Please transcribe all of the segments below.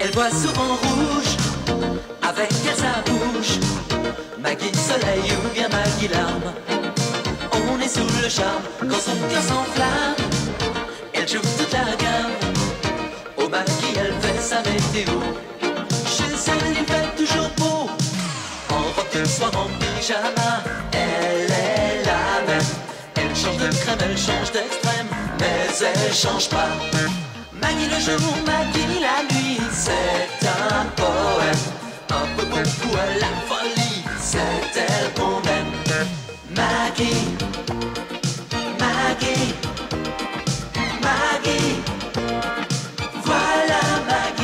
Elle voit souvent rouge, avec elle sa bouche. Maggie soleil ou bien Maggie larme. On est sous le charme quand son cœur s'enflamme. Elle joue toute la gamme. Au Maggie elle fait sa météo. Chez elle il fait toujours beau. En robe de soir, en pyjama. Elle est la même. Elle change de crème, elle change d'extrême, mais elle change pas. Maggie le jour, Maggie la nuit, c'est un poème. Un peu beaucoup à la folie, c'est elle qu'on aime. Maggie, Maggie, Maggie, voilà Maggie.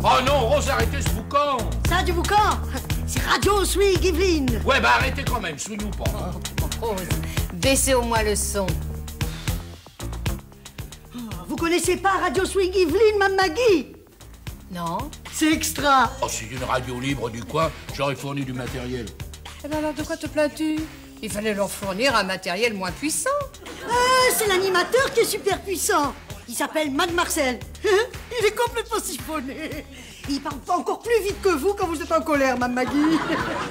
Oh non, Rose, arrêtez ce boucan! Ça, du boucan? C'est Radio Swing Evelyn. Ouais, bah arrêtez quand même, swing ou pas. Rose, baissez au moins le son. Vous connaissez pas Radio Swing Evelyn, Mme Maggie? Non? C'est extra. Oh, c'est une radio libre du coin, j'aurais fourni du matériel. Eh ben alors, de quoi te plains-tu? Il fallait leur fournir un matériel moins puissant. C'est l'animateur qui est super puissant. Il s'appelle Mad Marcel. Il est complètement siphonné. Il parle encore plus vite que vous quand vous êtes en colère, Mme Maggie.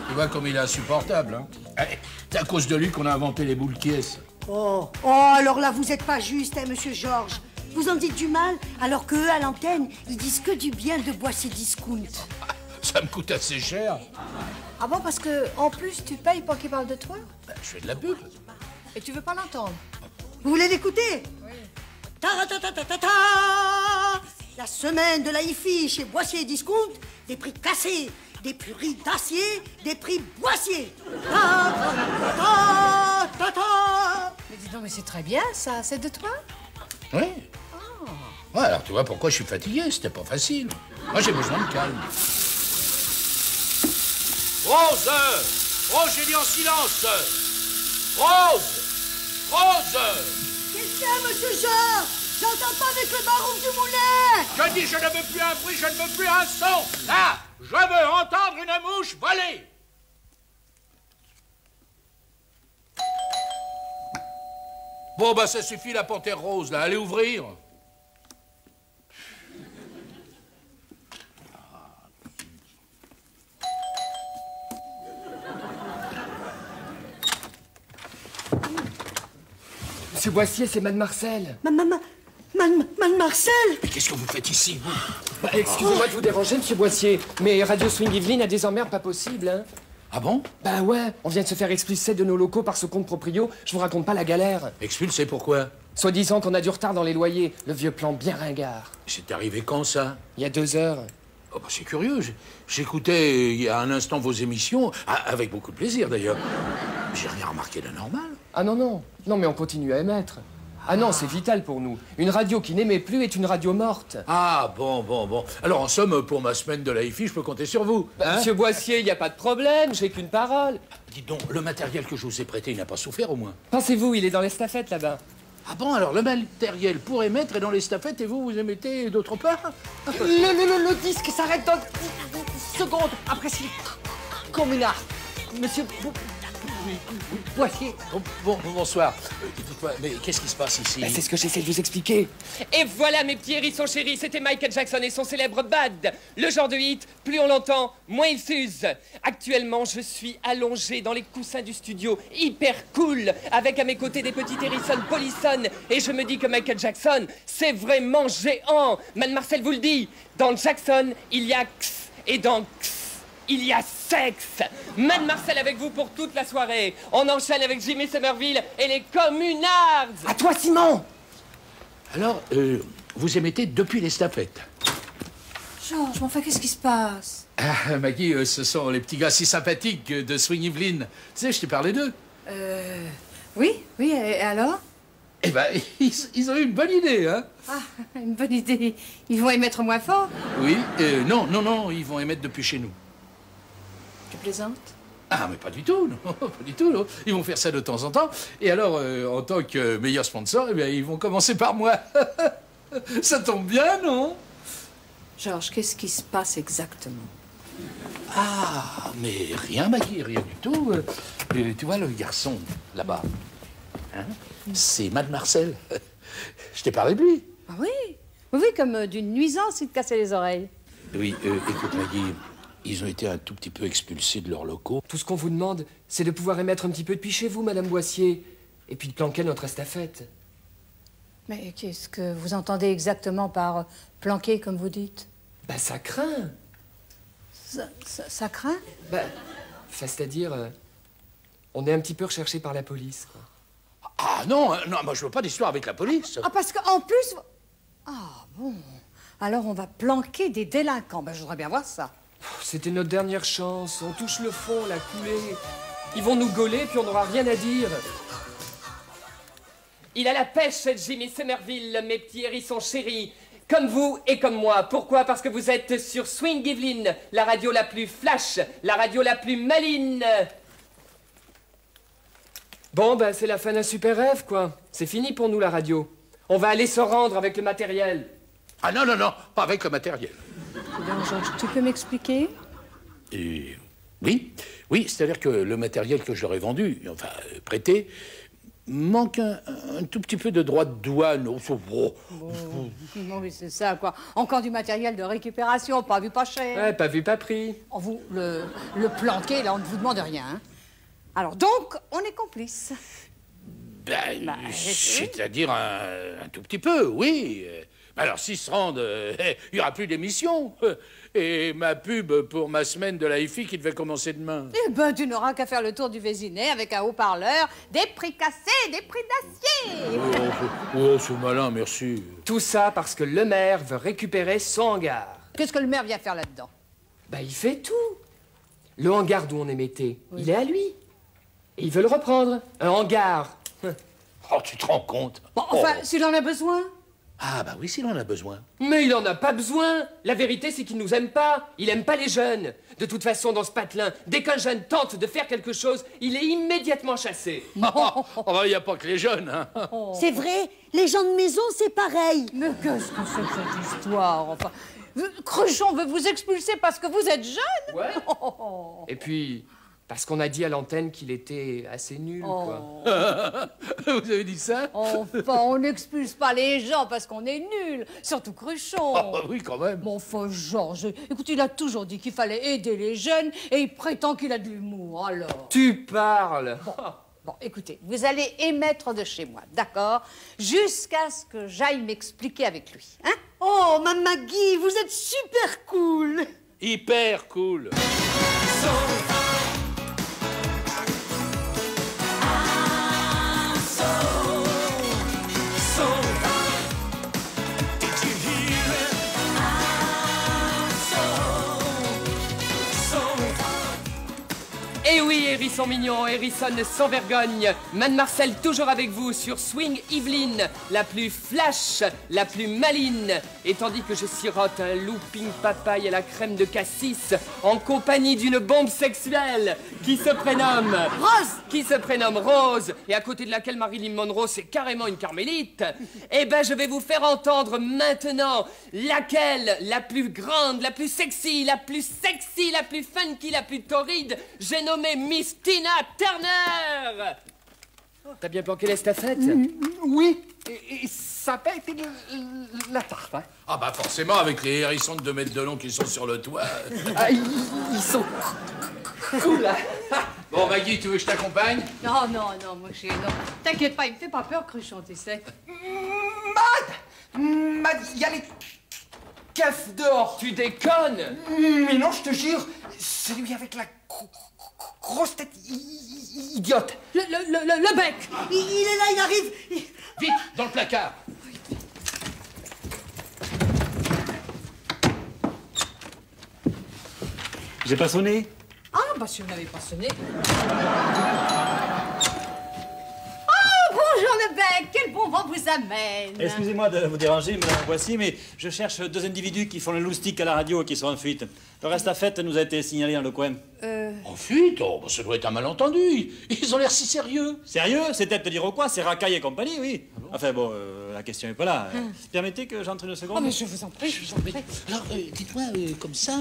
Tu vois comme il est insupportable, hein? Allez, c'est à cause de lui qu'on a inventé les boules quies. Oh, alors là, vous êtes pas juste, hein, monsieur Georges. Vous en dites du mal, alors qu'eux, à l'antenne, ils disent que du bien de Boissier Discount. Ça me coûte assez cher. Ah bon, parce que en plus, tu payes pour qu'ils parlent de toi? Ben, je fais de la pub. Et tu veux pas l'entendre? Vous voulez l'écouter? Oui. Ta-ra-ta-ta-ta-ta-ta. La semaine de la hi-fi chez Boissier Discount, des prix cassés, des prix d'acier, des prix Boissier. Ta-ta-ta-ta-ta. Mais dis donc, mais c'est très bien, ça. C'est de toi? Oui. Ouais, alors tu vois pourquoi je suis fatigué, c'était pas facile. Moi j'ai besoin de calme. Rose! Rose, j'ai dit en silence! Rose! Rose! Qu'est-ce qu'il y a, monsieur Georges? J'entends pas avec le baron du moulin. Je dis je ne veux plus un bruit, je ne veux plus un son! Là, je veux entendre une mouche voler! Bon, bah ça suffit la panthère rose, là, allez ouvrir! Monsieur Boissier, c'est Mad Marcel. Mad Marcel. Mais qu'est-ce que vous faites ici, vous? Bah, excusez-moi de vous déranger, monsieur Boissier, mais Radio Swing Evelyn a des emmerdes pas possibles, hein. Ah bon? Bah ouais, on vient de se faire expulser de nos locaux par ce compte proprio, je vous raconte pas la galère. Expulsé pourquoi? Soi-disant qu'on a du retard dans les loyers, le vieux plan bien ringard. C'est arrivé quand, ça? Il y a 2 heures. Oh bah c'est curieux, j'écoutais il y a un instant vos émissions, avec beaucoup de plaisir d'ailleurs. J'ai rien remarqué d'anormal. Ah non, non, non mais on continue à émettre. Ah non, c'est vital pour nous. Une radio qui n'émet plus est une radio morte. Ah bon. Alors en somme, pour ma semaine de la hi-fi, je peux compter sur vous. Bah, monsieur Boissier, il n'y a pas de problème, j'ai qu'une parole. Dites donc, le matériel que je vous ai prêté, il n'a pas souffert au moins? Pensez-vous, il est dans l'estafette là-bas. Ah bon, alors le matériel pour émettre est dans l'estafette et vous émettez d'autre part? Le disque s'arrête dans 10 secondes. Après, c'est comme une art. Monsieur Boissier. Bonsoir. Dites-moi, mais qu'est-ce qui se passe ici? Bah, c'est ce que j'essaie de vous expliquer. Et voilà mes petits hérissons chéris, c'était Michael Jackson et son célèbre Bad. Le genre de hit, plus on l'entend, moins il s'use. Actuellement, je suis allongé dans les coussins du studio, hyper cool, avec à mes côtés des petits Harrison Polisson. Et je me dis que Michael Jackson, c'est vraiment géant. Mad Marcel vous le dit, dans Jackson, il y a X, et dans X, il y a sexe. Mad Marcel avec vous pour toute la soirée. On enchaîne avec Jimmy Somerville et les Communards. À toi, Simon. Alors, vous émettez depuis l'estafette? Georges, mais enfin, qu'est-ce qui se passe? Ah, Maggie, ce sont les petits gars si sympathiques de Swing Evelyn. Tu sais, je t'ai parlé d'eux. Oui, et alors? Eh ben, ils ont eu une bonne idée, hein? Ah, une bonne idée. Ils vont émettre moins fort. Oui, non, ils vont émettre depuis chez nous. Tu plaisantes? Ah, mais pas du tout, non, pas du tout, non. Ils vont faire ça de temps en temps. Et alors, en tant que meilleur sponsor, eh bien, ils vont commencer par moi. Ça tombe bien, non? Georges, qu'est-ce qui se passe exactement? Ah, mais rien, Maggie, rien du tout. Tu vois le garçon, là-bas, hein? C'est Mad Marcel. Je t'ai parlé de lui. Ah oui? Oui, comme d'une nuisance, il te cassait les oreilles. Oui, écoute, Maggie, ils ont été un tout petit peu expulsés de leurs locaux. Tout ce qu'on vous demande, c'est de pouvoir émettre un petit peu depuis chez vous, Madame Boissier. Et puis de planquer notre estafette. Mais qu'est-ce que vous entendez exactement par planquer, comme vous dites? Ben, ça craint. Ça craint? Ben, c'est-à-dire, on est un petit peu recherché par la police, quoi. Ah non, moi je veux pas d'histoire avec la police. Ah, parce qu'en plus... Ah, bon. Alors on va planquer des délinquants. Ben, je voudrais bien voir ça. C'était notre dernière chance. On touche le fond, la coulée. Ils vont nous gauler, puis on n'aura rien à dire. Il a la pêche, Jimmy Somerville, mes petits hérissons chéris. Comme vous et comme moi. Pourquoi? Parce que vous êtes sur Swing Evelyn, la radio la plus flash, la radio la plus maline. Bon, ben, c'est la fin d'un super rêve, quoi. C'est fini pour nous, la radio. On va aller se rendre avec le matériel. Ah non, pas avec le matériel. Donc, Georges, tu peux m'expliquer? Oui, c'est-à-dire que le matériel que je leur ai vendu, enfin prêté, manque un tout petit peu de droits de douane. Bon, oui, c'est ça, quoi. Encore du matériel de récupération, pas vu, pas cher. Ouais, pas vu, pas pris. Oh, vous, le planquer, là, on ne vous demande rien, hein. Alors, donc, on est complices. C'est-à-dire un tout petit peu, oui. Alors, s'ils se rendent, il n'y aura plus d'émission. Et ma pub pour ma semaine de la hi-fi qui devait commencer demain. Eh ben, tu n'auras qu'à faire le tour du Vésinet avec un haut-parleur, des prix cassés, des prix d'acier. Oh, c'est malin, merci. Tout ça parce que le maire veut récupérer son hangar. Qu'est-ce que le maire vient faire là-dedans? Ben, il fait tout. Le hangar d'où on émettait, il est à lui. Et il veut le reprendre. Un hangar. Oh, tu te rends compte? Bon, enfin, s'il en a besoin. Ah, bah oui, s'il en a besoin. Mais il en a pas besoin. La vérité, c'est qu'il nous aime pas. Il aime pas les jeunes. De toute façon, dans ce patelin, dès qu'un jeune tente de faire quelque chose, il est immédiatement chassé. Il n'y a pas que les jeunes, hein. C'est vrai, les gens de maison, c'est pareil. Mais qu'est-ce que c'est que cette histoire, enfin? Cruchon veut vous expulser parce que vous êtes jeune? Ouais. Et puis, parce qu'on a dit à l'antenne qu'il était assez nul, quoi. Vous avez dit ça? Enfin, on n'expulse pas les gens parce qu'on est nuls, surtout Cruchon. Oh, oui, quand même. Mon enfin, Georges, écoute, il a toujours dit qu'il fallait aider les jeunes et il prétend qu'il a de l'humour, alors. Tu parles. Bon, écoutez, vous allez émettre de chez moi, d'accord? Jusqu'à ce que j'aille m'expliquer avec lui, hein? Oh, ma Maggie, vous êtes super cool. Hyper cool. Eh oui, hérisson mignon, hérissonne sans vergogne. Man Marcel toujours avec vous sur Swing Evelyn, la plus flash, la plus maline. Et tandis que je sirote un looping papaye à la crème de cassis en compagnie d'une bombe sexuelle qui se prénomme Rose. Qui se prénomme Rose, et à côté de laquelle Marilyn Monroe, c'est carrément une carmélite. Eh ben, je vais vous faire entendre maintenant laquelle, la plus grande, la plus sexy, la plus funky, la plus torride, j'ai nommé Miss Tina Turner. T'as bien planqué l'estafette? Oui, et ça n'a pas été la tarte, hein. Ah bah forcément, avec les hérissons de 2 mètres de long qui sont sur le toit. Ah, ils sont cool, hein. Bon, Maggie, tu veux que je t'accompagne? Non, moi, chérie, non. T'inquiète pas, il me fait pas peur, Cruchon, tu sais. Mad, il y a les keufs dehors. Tu déconnes? Mais non, je te jure, c'est lui avec la grosse tête idiote. Le bec. Il est là, il arrive. Vite, dans le placard. J'ai pas sonné? Ah, bah si vous n'avez pas sonné. Oh, bonjour le bec, quel bon vent on vous amène. Excusez-moi de vous déranger, madame Voici, mais je cherche 2 individus qui font le loustic à la radio et qui sont en fuite. Le reste à fête nous a été signalé dans le coin. En fuite? Oh, bah, ça doit être un malentendu. Ils ont l'air si sérieux. Sérieux? C'est tête de dire quoi? C'est racaille et compagnie, oui. Enfin bon, la question est pas là. Permettez que j'entre une seconde? Oh, mais je vous en prie, je vous en prie. Alors, dites-moi, comme ça,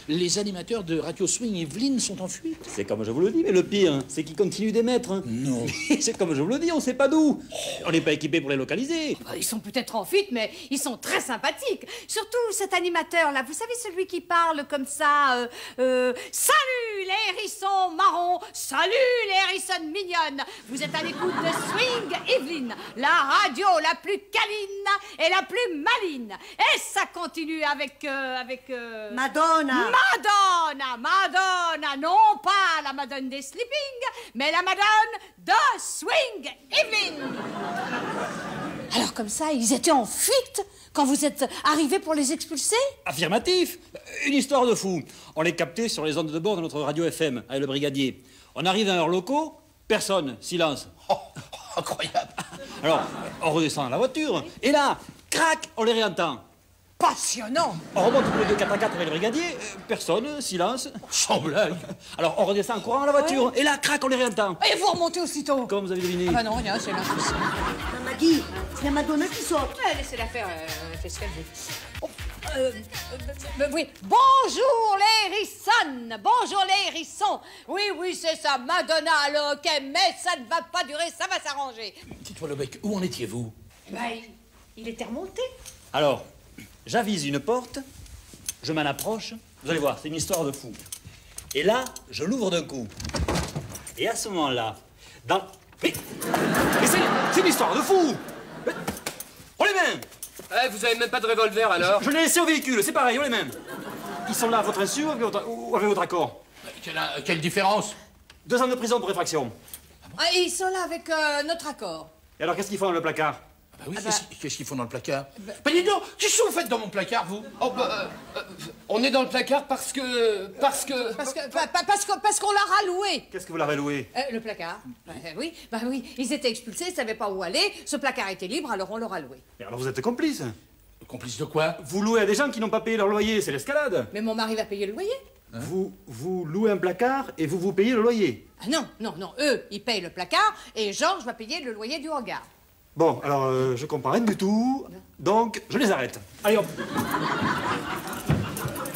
les animateurs de Radio Swing Yveline sont en fuite? C'est comme je vous le dis, mais le pire, c'est qu'ils continuent d'émettre. Non. C'est comme je vous le dis, on sait pas d'où. On n'est pas équipé pour les localiser. Ils sont peut-être en fuite, mais ils sont très sympathiques. Surtout cet animateur-là, vous savez, celui qui parle comme ça. Salut les hérissons marrons, salut les hérissons mignonnes. Vous êtes à l'écoute de Swing Yveline, la radio la plus câline et la plus maline. Et ça continue avec Madonna. Madonna, non pas la Madone des Sleeping, mais la Madone de Swing Yveline. Alors comme ça, ils étaient en fuite quand vous êtes arrivés pour les expulser? Affirmatif. Une histoire de fou. On les captait sur les ondes de bord de notre radio FM avec le brigadier. On arrive dans leurs locaux, personne, silence. Oh, incroyable. Alors, on redescend dans la voiture, et là, crac, on les réentend. Passionnant. On remonte tous les 2 4 à 4 avec le brigadier, personne, silence. Sans blague. Alors, on redescend en courant à la voiture, et là, crac, on les réentend. Et vous remontez aussitôt? Comment vous avez deviné? Ah bah non, rien, c'est l'impossible. Maggie, c'est la Madonna qui sort. Laissez-la faire, fait ce qu'elle veut. Oh, oui. Bonjour les hérissons, bonjour les hérissons. Oui, c'est ça, Madonna, le hockey, mais ça ne va pas durer, ça va s'arranger. Dites-moi, le bec, où en étiez-vous? Il était remonté. Alors, j'avise une porte, je m'en approche, vous allez voir, c'est une histoire de fou. Et là, je l'ouvre d'un coup. Et à ce moment-là, Mais c'est une histoire de fou! Mais... On les mains! Vous avez même pas de revolver alors? Je l'ai laissé au véhicule, c'est pareil, on les mains. Ils sont là à votre insu ou avec votre accord? Quelle différence? 2 ans de prison pour effraction. Ils sont là avec notre accord. Et alors, qu'est-ce qu'ils font dans le placard? Bah oui, qu'est-ce qu'ils font dans le placard? Bah dis donc, qu'est-ce que vous faites dans mon placard, vous? On est dans le placard parce qu'on l'a ralloué. Qu'est-ce que vous l'avez loué? Le placard. Oui, ils étaient expulsés, ils savaient pas où aller. Ce placard était libre, alors on leur a loué. Et alors vous êtes complice? Complice de quoi? Vous louez à des gens qui n'ont pas payé leur loyer, c'est l'escalade. Mais mon mari va payer le loyer. Hein? Vous louez un placard et vous payez le loyer. Ah non, eux, ils payent le placard et Georges va payer le loyer du hangar. Bon, alors, je comprends rien du tout, donc je les arrête. Allez, hop.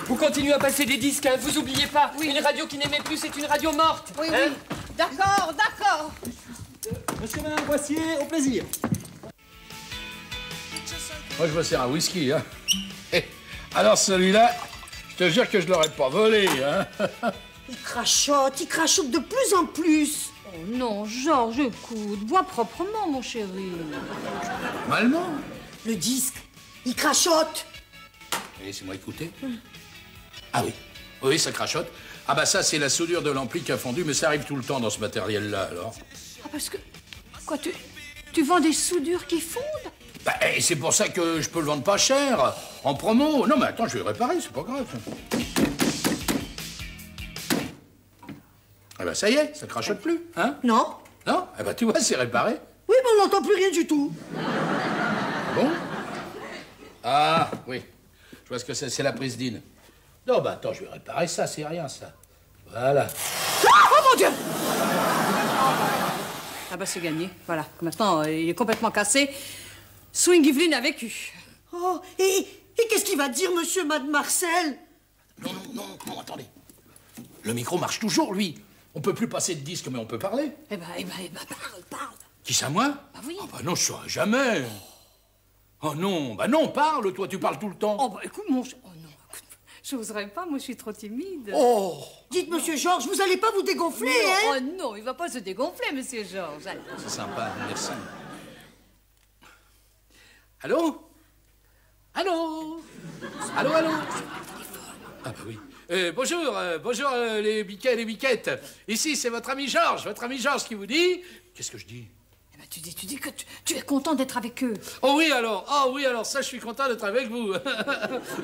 Vous continuez à passer des disques, hein, vous oubliez pas. Oui. Une radio qui n'aimait plus, c'est une radio morte. Oui, hein? oui. D'accord. Monsieur, madame, Boissier, au plaisir. Moi, je me sers un whisky, hein. Alors, celui-là, je te jure que je l'aurais pas volé, hein. Il crachote de plus en plus. Oh non, Georges, écoute, bois proprement, mon chéri. Normalement. Le disque, il crachote. Laissez-moi écouter. Ah oui. Oui, ça crachote. Ah bah ça, c'est la soudure de l'ampli qui a fondu, mais ça arrive tout le temps dans ce matériel-là, alors. Ah, parce que... Quoi, tu vends des soudures qui fondent? Bah, et c'est pour ça que je peux le vendre pas cher, en promo. Non, mais attends, je vais réparer, c'est pas grave. Ah bah ça y est, ça crachote plus, hein? Non. Non? Eh bah tu vois, c'est réparé. Oui, mais on n'entend plus rien du tout. Bon? Ah, oui. Je vois ce que c'est la prise d'ine. Non, bah attends, je vais réparer ça, c'est rien, ça. Voilà. Ah, oh mon Dieu! Ah bah c'est gagné, voilà. Maintenant, il est complètement cassé. Swing Yveline a vécu. Oh, et qu'est-ce qu'il va dire, monsieur Mad Marcel? Non, attendez. Le micro marche toujours, lui. On peut plus passer de disque, mais on peut parler. Eh ben, parle. Qui ça, moi? Ah oui. Ah bah non, je saurais jamais. Oh non, bah non, parle, toi, tu parles tout le temps. Oh bah écoute, oh non, écoute, j'oserais pas, moi je suis trop timide. Oh! Dites, monsieur Georges, vous allez pas vous dégonfler, non, hein? Oh non, il va pas se dégonfler, monsieur Georges. C'est sympa, merci. Allô? Allô? Ah bah oui. Bonjour les biquets et les biquettes. Ici, c'est votre ami Georges qui vous dit... Qu'est-ce que je dis? Eh ben, tu dis que tu es content d'être avec eux. Oh oui alors, ça je suis content d'être avec vous.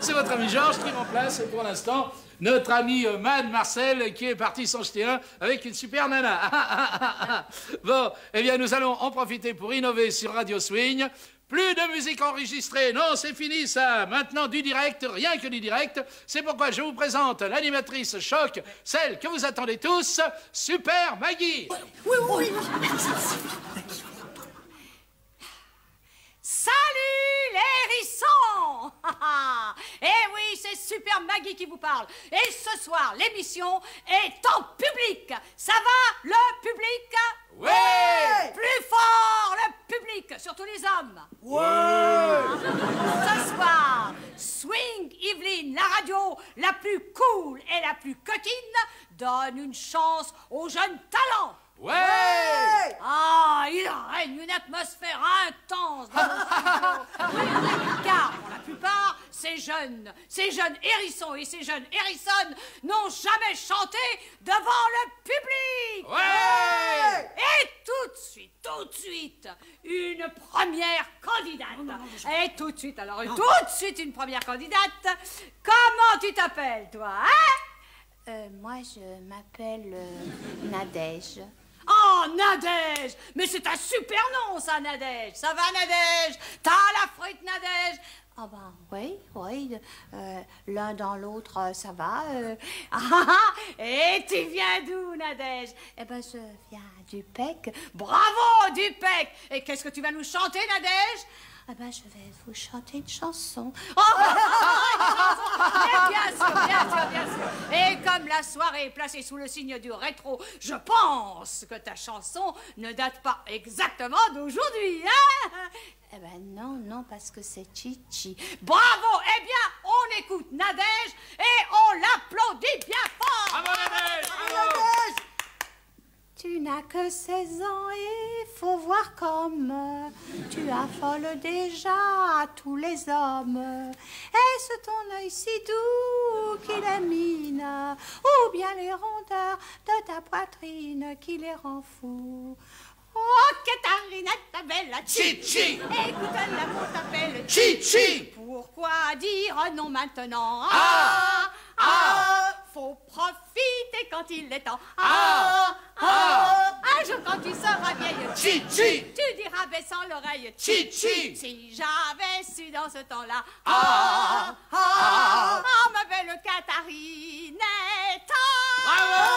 C'est votre ami Georges qui remplace pour l'instant notre ami Mad Marcel qui est parti s'en jeter un avec une super nana. Bon, eh bien nous allons en profiter pour innover sur Radio Swing. Plus de musique enregistrée, non, c'est fini ça. Maintenant du direct, rien que du direct. C'est pourquoi je vous présente l'animatrice choc, celle que vous attendez tous, Super Maggie. Oui. Salut les hérissons. Eh oui, c'est Super Maggie qui vous parle. Et ce soir, l'émission est en public. Ça va, le public? Ouais. Plus fort, le public, surtout les hommes. Ouais. Ce soir, Swing Yveline, la radio la plus cool et la plus coquine, donne une chance aux jeunes talents. Ouais. Ah, il règne une atmosphère intense dans mon studio. Oui, car pour la plupart, ces jeunes hérissons et ces jeunes hérissonnes n'ont jamais chanté devant le public. Ouais. Et tout de suite, une première candidate. Et tout de suite, une première candidate. Comment tu t'appelles, toi, hein? Moi, je m'appelle Nadège. Oh, Nadège! Mais c'est un super nom, ça, Nadège! Ça va, Nadège? T'as la frite, Nadège? Ah ben, oui. L'un dans l'autre, ça va. Et tu viens d'où, Nadège? Eh ben, je viens du PEC. Bravo, du PEC! Et qu'est-ce que tu vas nous chanter, Nadège? Eh ben, je vais vous chanter une chanson. Oh, bien sûr. Et comme la soirée est placée sous le signe du rétro, je pense que ta chanson ne date pas exactement d'aujourd'hui, hein? Eh ben, non, parce que c'est Chichi. Bravo! Eh bien, on écoute Nadège et on l'applaudit bien fort! Bravo, Nadège! Nadège. Tu n'as que 16 ans et faut voir comme tu affoles déjà à tous les hommes. Est-ce ton œil si doux qui les mine, ou bien les rondeurs de ta poitrine qui les rend fous? Oh, Catarina, ta belle Chichi. Écoute, l'amour t'appelle Chichi. Pourquoi dire non maintenant? Faut profiter quand il est temps. Un jour quand tu seras vieille, Chichi. tu diras baissant l'oreille, Chichi. si j'avais su dans ce temps-là. Ma belle Catarina. Bravo.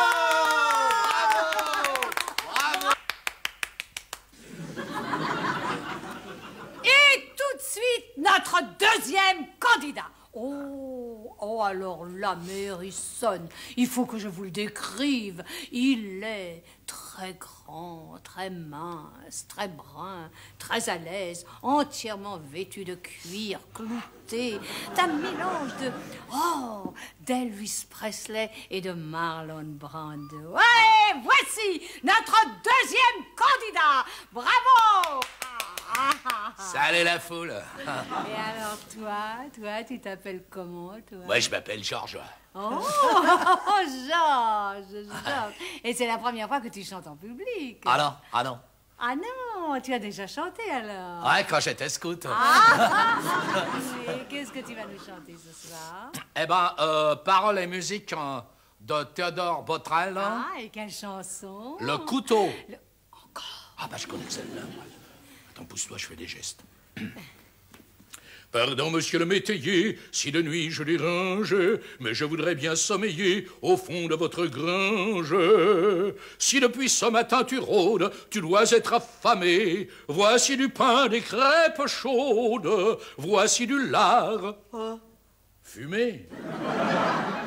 Et tout de suite, notre deuxième candidat. Oh, alors là, Mérissonne, il faut que je vous le décrive. Il est très grand, très mince, très brun, très à l'aise, entièrement vêtu de cuir clouté, d'un mélange d'Elvis Presley et de Marlon Brando. Ouais, voici notre deuxième candidat. Bravo! Salut la foule. Et alors toi, tu t'appppelles comment, toi? Moi, je m'appelle Georges. Oh, Georges. Et c'est la première fois que tu chantes en public. Ah non. Ah non, tu as déjà chanté alors. Ouais, quand j'étais scout. Et qu'est-ce que tu vas nous chanter ce soir? Eh ben, paroles et musique de Théodore Botrel. Et quelle chanson? Le couteau. Encore? Ah bah je connais celle-là, moi. Attends, pousse-toi, je fais des gestes. Pardon, monsieur le métayer, si de nuit je dérange, mais je voudrais bien sommeiller au fond de votre grange. Si depuis ce matin tu rôdes, tu dois être affamé. Voici du pain, des crêpes chaudes, voici du lard fumé.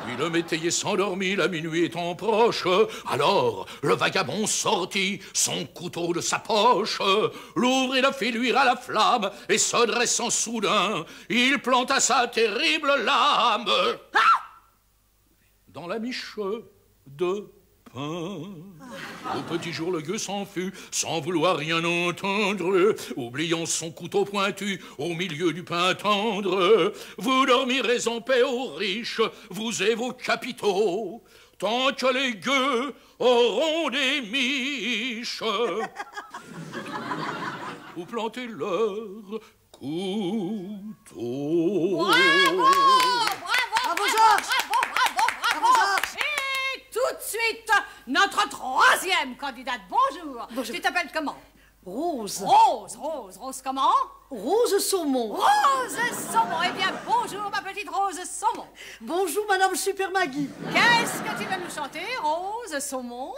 Puis le métayer s'endormit, la minuit étant proche. Alors le vagabond sortit son couteau de sa poche, l'ouvrit, le fit luire à la flamme, et se dressant soudain, il planta sa terrible lame dans la miche de pain. Au petit jour, le gueux s'en fut, sans vouloir rien entendre, oubliant son couteau pointu au milieu du pain tendre. Vous dormirez en paix aux riches, vous et vos capitaux. tant que les gueux auront des miches. Vous plantez leur couteau. Bravo, Georges! Bravo, Georges! Et tout de suite, notre troisième candidate. Bonjour. Bonjour. Tu t'appelles comment? Rose. Rose comment? Rose Saumon. Rose Saumon. Eh bien, bonjour, ma petite Rose Saumon. Bonjour, Madame Super Maggie. Qu'est-ce que tu vas nous chanter, Rose Saumon?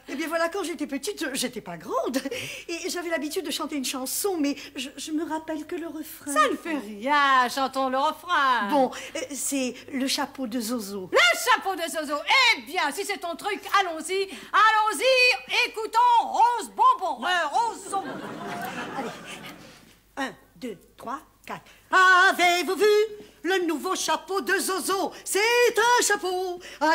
Eh bien voilà, quand j'étais petite, j'étais pas grande. Et j'avais l'habitude de chanter une chanson, mais je me rappelle que le refrain. Ça ne fait rien, chantons le refrain. Bon, c'est le chapeau de Zozo. Le chapeau de Zozo. Eh bien, si c'est ton truc, allons-y. Allons-y, écoutons Rose Bonbon. Rose Saumon. Allez. 1, 2, 3, 4. Avez-vous vu le nouveau chapeau de Zozo? C'est un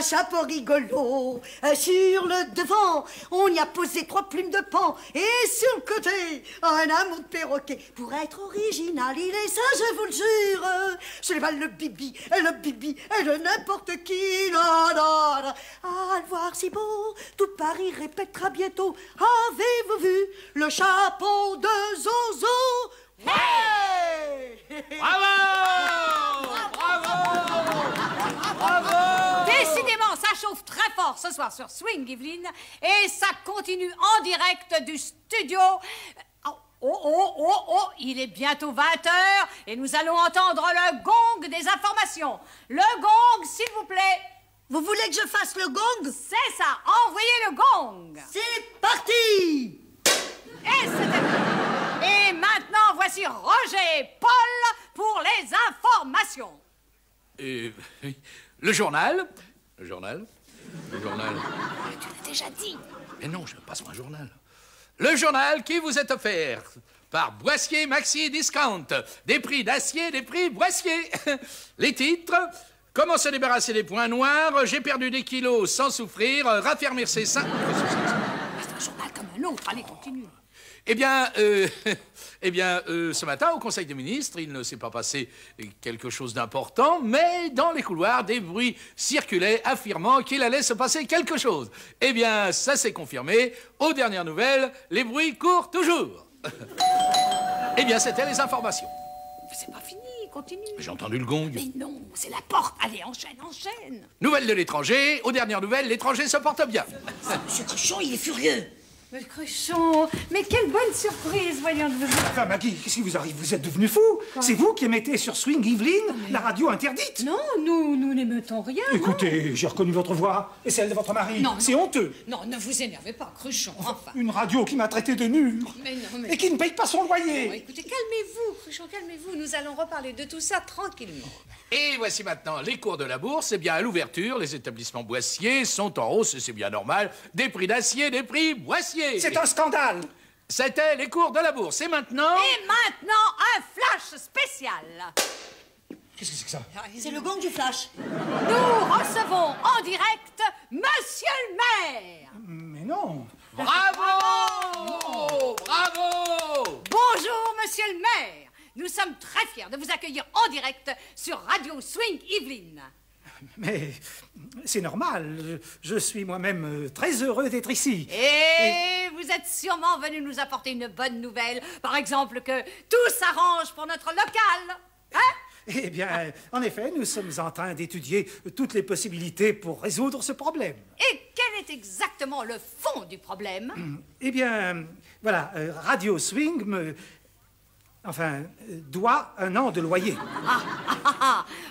chapeau rigolo. Sur le devant, on y a posé 3 plumes de pan. Et sur le côté, un amour de perroquet. Pour être original, il est ça, je vous le jure. Ce n'est pas le bibi et le n'importe qui. Non, non, non. À le voir si beau, tout Paris répétera bientôt. Avez-vous vu le chapeau de Zozo? Hey! Bravo! Bravo! Décidément, ça chauffe très fort ce soir sur Swing, Yveline. Et ça continue en direct du studio. Oh, il est bientôt 20h et nous allons entendre le gong des informations. Le gong, s'il vous plaît. Vous voulez que je fasse le gong? C'est ça, envoyez le gong. C'est parti! Et c'était... Et maintenant, voici Roger et Paul pour les informations. Et le journal. Tu l'as déjà dit. Mais non, je passe un journal. Le journal qui vous est offert par Boissier Maxi Discount. Des prix d'acier, des prix Boissier. Les titres: comment se débarrasser des points noirs, j'ai perdu des kilos sans souffrir, raffermir ses seins. C'est un journal comme un autre, allez, continue. Eh bien, ce matin, au Conseil des ministres, il ne s'est pas passé quelque chose d'important, mais dans les couloirs, des bruits circulaient affirmant qu'il allait se passer quelque chose. Eh bien, ça s'est confirmé. Aux dernières nouvelles, les bruits courent toujours. Eh bien, c'était les informations. C'est pas fini, continue. J'ai entendu le gong. Mais non, c'est la porte. Allez, enchaîne. Nouvelles de l'étranger. Aux dernières nouvelles, l'étranger se porte bien. Monsieur Cruchon, il est furieux. Mais Cruchon, mais quelle bonne surprise, voyons de vous. Enfin, Maggie, qu'est-ce qui vous arrive? Vous êtes devenu fou. C'est vous qui émettez sur Swing Yveline, la radio interdite. Non, nous n'émeutons rien. Écoutez, j'ai reconnu votre voix et celle de votre mari. Non, c'est honteux. Non, ne vous énervez pas, Cruchon, enfin. Une radio qui m'a traité de nul. Mais non, et qui ne paye pas son loyer. Bon, écoutez, calmez-vous, Cruchon, calmez-vous. Nous allons reparler de tout ça tranquillement. Et voici maintenant les cours de la bourse. Eh bien, à l'ouverture, les établissements Boissier sont en hausse, et c'est bien normal. Des prix d'acier, des prix Boissier. C'est un scandale. C'était les cours de la bourse. Et maintenant... Et maintenant, un flash spécial. Qu'est-ce que c'est que ça? C'est le gong du flash. Nous recevons en direct Monsieur le maire. Mais non. Bravo! Bravo! Bonjour, Monsieur le maire. Nous sommes très fiers de vous accueillir en direct sur Radio Swing Yveline. Mais c'est normal. Je suis moi-même très heureux d'être ici. Et vous êtes sûrement venu nous apporter une bonne nouvelle. Par exemple, que tout s'arrange pour notre local. Hein? Eh bien, en effet, nous sommes en train d'étudier toutes les possibilités pour résoudre ce problème. Et quel est exactement le fond du problème? Eh bien, voilà, Radio Swing doit 1 an de loyer.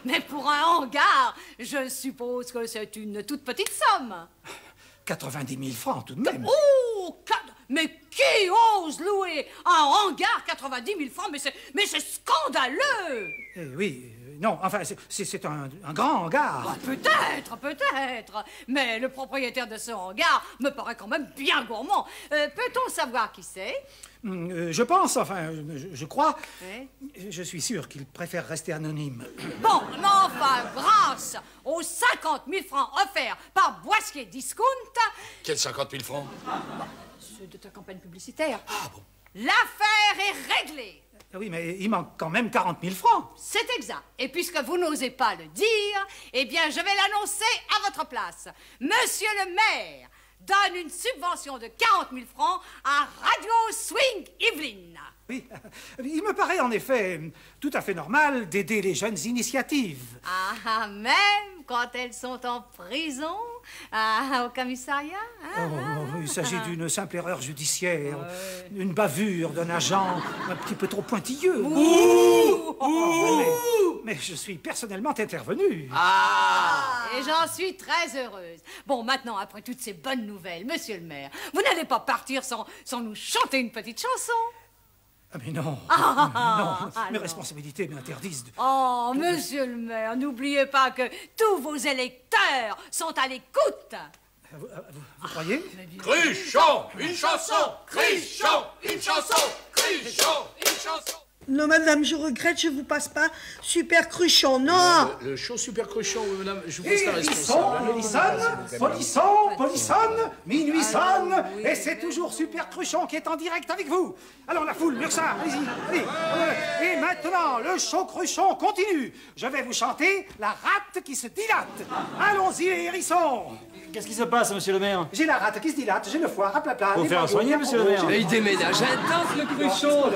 Mais pour un hangar, je suppose que c'est une toute petite somme. 90 000 francs, tout de même. Oh, mais qui ose louer un hangar 90 000 francs? Mais c'est scandaleux! Oui, non, enfin, c'est un grand hangar. Bah, peut-être. Mais le propriétaire de ce hangar me paraît quand même bien gourmand. Peut-on savoir qui c'est? Je pense, enfin, je crois. Oui. Je suis sûr qu'il préfère rester anonyme. Bon, mais enfin, grâce aux 50 000 francs offerts par Boissier Discount... Quels 50 000 francs? Ceux de ta campagne publicitaire. Ah bon? l'affaire est réglée. Oui, mais il manque quand même 40 000 francs. C'est exact. Et puisque vous n'osez pas le dire, eh bien, je vais l'annoncer à votre place. Monsieur le maire donne une subvention de 40 000 francs à Radio Swing Yvelines. Oui, il me paraît en effet tout à fait normal d'aider les jeunes initiatives. Ah, même quand elles sont en prison, au commissariat. Il s'agit d'une simple erreur judiciaire, une bavure d'un agent un petit peu trop pointilleux. Mais je suis personnellement intervenu. Et j'en suis très heureuse. Bon, maintenant, après toutes ces bonnes nouvelles, monsieur le maire, vous n'allez pas partir sans nous chanter une petite chanson? Ah, mais non, non, mes responsabilités m'interdisent de... Oh, monsieur le maire, n'oubliez pas que tous vos électeurs sont à l'écoute. Vous croyez? Cruchon, une chanson! Cruchon, une chanson! Cruchon, une chanson! Non, madame, je regrette, je vous passe pas Super Cruchon, non. Le show Super Cruchon, oui, madame, je vous passe la responsable. Polisson, minuit sonne, et c'est toujours Super Cruchon qui est en direct avec vous. Alors la foule, Mursa, allez-y, allez. Et maintenant, le show Cruchon continue. Je vais vous chanter la rate qui se dilate. Allons-y, les hérissons. Qu'est-ce qui se passe, monsieur le maire? J'ai la rate qui se dilate, j'ai le foie, raplapla. Faut faire soigner, monsieur le maire. Mais il déménage intense, le Cruchon.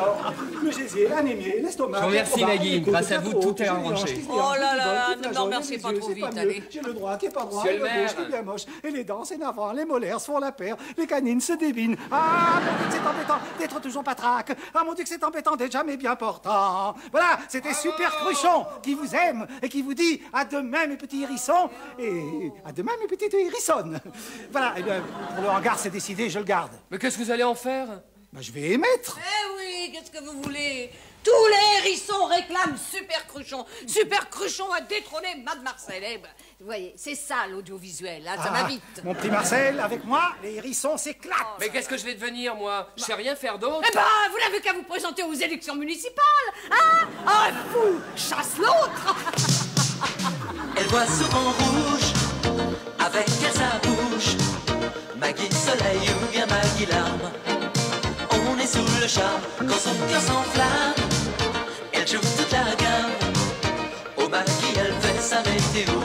Le gésier, l'anémie, l'estomac. Je vous remercie, Nagui. Grâce à vous, tout est arrangé. Oh là là, ne m'en remerciez pas trop vite, allez. J'ai le droit qui est pas droit, Monsieur le le maire. gauche qui est bien moche, et les dents s'énervent, les molaires se font la paire, les canines se débinent. Ah, mon Dieu, que c'est embêtant d'être toujours patraque. Ah, mon Dieu, que c'est embêtant d'être jamais bien portant. Voilà, c'était Super Cruchon qui vous aime et qui vous dit à demain, mes petits hérissons, et à demain, mes petites hérissonnes. Voilà, et bien, pour le hangar, c'est décidé, je le garde. Mais qu'est-ce que vous allez en faire? Ben, je vais émettre. Eh oui, qu'est-ce que vous voulez? Tous les hérissons réclament Super Cruchon. Super Cruchon a détrôné Mad Marcel. Eh ben, vous voyez, c'est ça l'audiovisuel, hein, ça va vite. Mon petit Marcel, avec moi, les hérissons s'éclatent. Mais qu'est-ce que je vais devenir, moi? Je sais rien faire d'autre. Eh ben, vous n'avez qu'à vous présenter aux élections municipales, hein? Un fou chasse l'autre. Elle voit souvent rouge, avec elle sa bouche. Maggie Soleil ou bien Maggie Larme. On est sous le charme quand son cœur s'enflamme. Elle joue toute la gamme. Au Maggie, elle fait sa météo.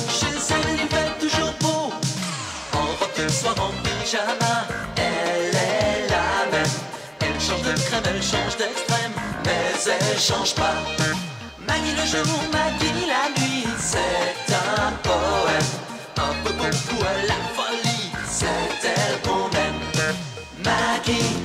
Chez elle, il fait toujours beau. En robe de soir, en pyjama. Elle est la même. Elle change de crème, elle change d'extrême. Mais elle change pas. Maggie le jour, Maggie la nuit. C'est un poème. Un peu beaucoup à la folie. C'est elle qu'on aime. Maggie.